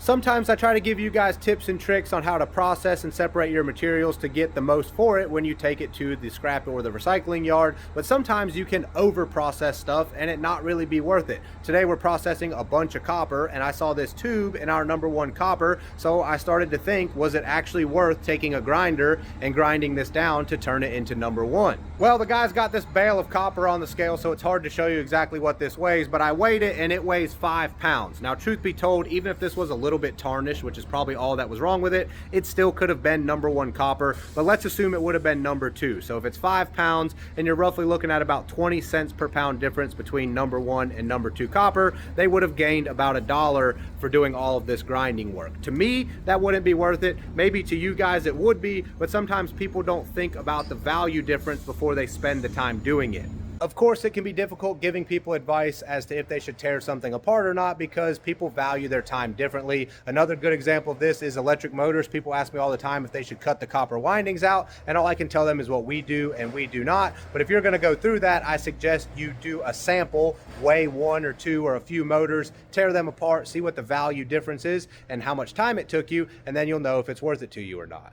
Sometimes I try to give you guys tips and tricks on how to process and separate your materials to get the most for it when you take it to the scrap or the recycling yard, but sometimes you can over process stuff and it not really be worth it. Today we're processing a bunch of copper and I saw this tube in our number one copper, so I started to think, was it actually worth taking a grinder and grinding this down to turn it into number one? Well, the guy's got this bale of copper on the scale, so it's hard to show you exactly what this weighs, but I weighed it and it weighs 5 pounds. Now, truth be told, even if this was a little bit tarnished, which is probably all that was wrong with it, it still could have been number one copper, but let's assume it would have been number two. So if it's 5 pounds and you're roughly looking at about 20 cents per pound difference between number one and number two copper, they would have gained about $1 for doing all of this grinding work. To me, that wouldn't be worth it. Maybe to you guys it would be, but sometimes people don't think about the value difference before they spend the time doing it. Of course, it can be difficult giving people advice as to if they should tear something apart or not because people value their time differently. Another good example of this is electric motors. People ask me all the time if they should cut the copper windings out, and all I can tell them is what we do and we do not. But if you're going to go through that, I suggest you do a sample, weigh one or two or a few motors, tear them apart, see what the value difference is and how much time it took you, and then you'll know if it's worth it to you or not.